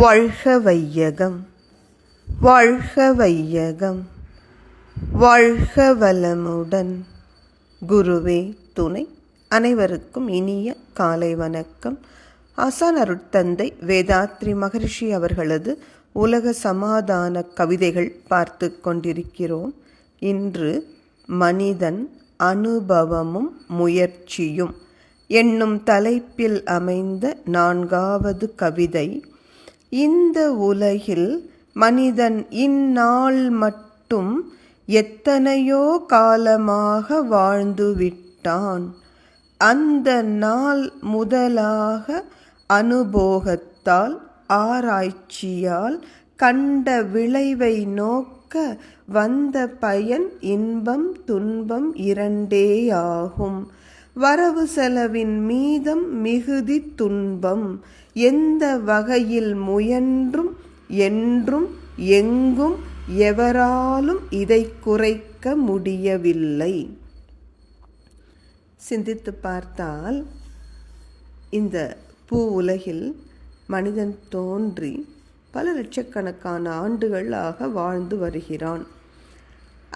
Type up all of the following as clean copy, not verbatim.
வாழ்க வையகம், வாழ்க வையகம், வாழ்க வளமுடன். குருவே துணை. அனைவருக்கும் இனிய காலை வணக்கம். ஆசான் அருட்தந்தை வேதாத்ரி மகரிஷி அவர்களது உலக சமாதான கவிதைகள் பார்த்து கொண்டிருக்கிறோம். இன்று மனிதன் அனுபவமும் முயற்சியும் என்னும் தலைப்பில் அமைந்த 4வது கவிதை. இந்த உலகில் மனிதன் இந்நாள் மட்டும் எத்தனையோ காலமாக வாழ்ந்துவிட்டான். அந்த நாள் முதலாக அனுபோகத்தால் ஆராய்ச்சியால் கண்ட விளைவை நோக்க வந்த பயன் இன்பம் துன்பம் இரண்டேயாகும். வரவு செலவின் மீதம் மிகுதி துன்பம். எந்த வகையில் முயன்றும் என்றும் எங்கும் எவராலும் இதை குறைக்க முடியவில்லை. சிந்தித்து பார்த்தால் இந்த பூ உலகில் மனிதன் தோன்றி பல லட்சக்கணக்கான ஆண்டுகளாக வாழ்ந்து வருகிறான்.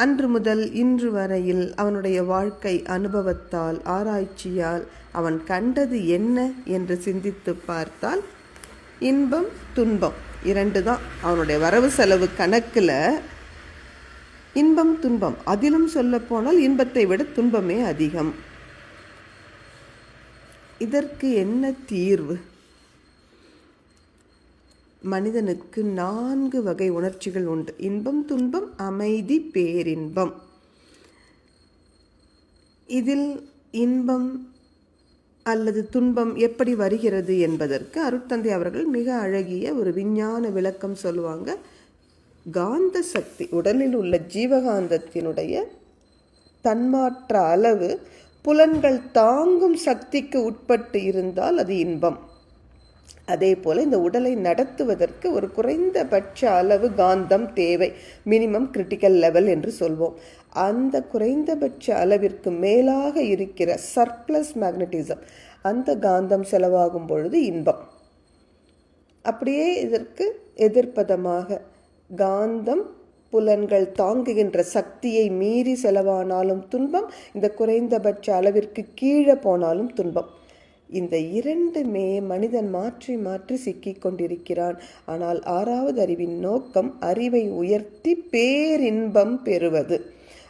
அன்று முதல் இன்று வரையில் அவனுடைய வாழ்க்கை அனுபவத்தால் ஆராய்ச்சியால் அவன் கண்டது என்ன என்று சிந்தித்து பார்த்தால் இன்பம் துன்பம் 2 தான் அவனுடைய வரவு செலவு கணக்கில். இன்பம் துன்பம், அதிலும் சொல்ல போனால் இன்பத்தை விட துன்பமே அதிகம். இதற்கு என்ன தீர்வு? மனிதனுக்கு 4 வகை உணர்ச்சிகள் உண்டு. இன்பம் துன்பம் அமைதி பேரின்பம். இதில் இன்பம் அல்லது துன்பம் எப்படி வருகிறது என்பதற்கு அருட்தந்தை அவர்கள் மிக அழகிய ஒரு விஞ்ஞான விளக்கம் சொல்லுவாங்க. காந்த சக்தி, உடலில் உள்ள ஜீவகாந்தத்தினுடைய தன்மாற்ற அளவு புலன்கள் தாங்கும் சக்திக்கு உட்பட்டு இருந்தால் அது இன்பம். அதே போல் இந்த உடலை நடத்துவதற்கு ஒரு குறைந்தபட்ச அளவு காந்தம் தேவை, மினிமம் கிரிட்டிக்கல் லெவல் என்று சொல்வோம். அந்த குறைந்தபட்ச அளவிற்கு மேலாக இருக்கிற சர்ப்ளஸ் மேக்னட்டிசம், அந்த காந்தம் செலவாகும் பொழுது இன்பம். அப்படியே இதற்கு எதிர்ப்பதமாக காந்தம் புலன்கள் தாங்குகின்ற சக்தியை மீறி செலவானாலும் துன்பம், இந்த குறைந்தபட்ச அளவிற்கு கீழே போனாலும் துன்பம். இந்த 2மே மனிதன் மாற்றி மாற்றி சிக்கிக் கொண்டிருக்கிறான். ஆனால் 6வது அறிவின் நோக்கம் அறிவை உயர்த்தி பேரின்பம் பெறுவது.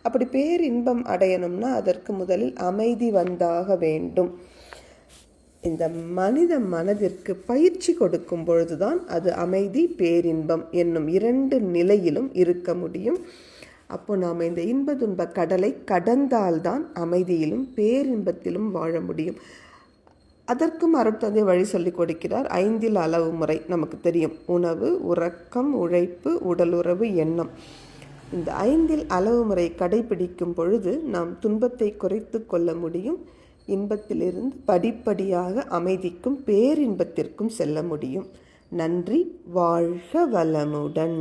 அப்படி பேரின்பம் அடையணும்னா அதற்கு முதலில் அமைதி வந்தாக வேண்டும். இந்த மனித மனதிற்கு பயிற்சி கொடுக்கும் பொழுதுதான் அது அமைதி பேரின்பம் என்னும் 2 நிலையிலும் இருக்க முடியும். அப்போ நாம் இந்த இன்ப துன்ப கடலை கடந்தால்தான் அமைதியிலும் பேரின்பத்திலும் வாழ முடியும். அதற்கும் அருட்தந்தை வழி சொல்லிக் கொடுக்கிறார். 5 அளவு முறை நமக்கு தெரியும். உணவு, உறக்கம், உழைப்பு, உடலுறவு, எண்ணம். இந்த 5 அளவு முறை கடைபிடிக்கும் பொழுது நாம் துன்பத்தை குறைத்து கொள்ள முடியும். இன்பத்திலிருந்து படிப்படியாக அமைதிக்கும் பேரின்பத்திற்கும் செல்ல முடியும். நன்றி. வாழ்க வளமுடன்.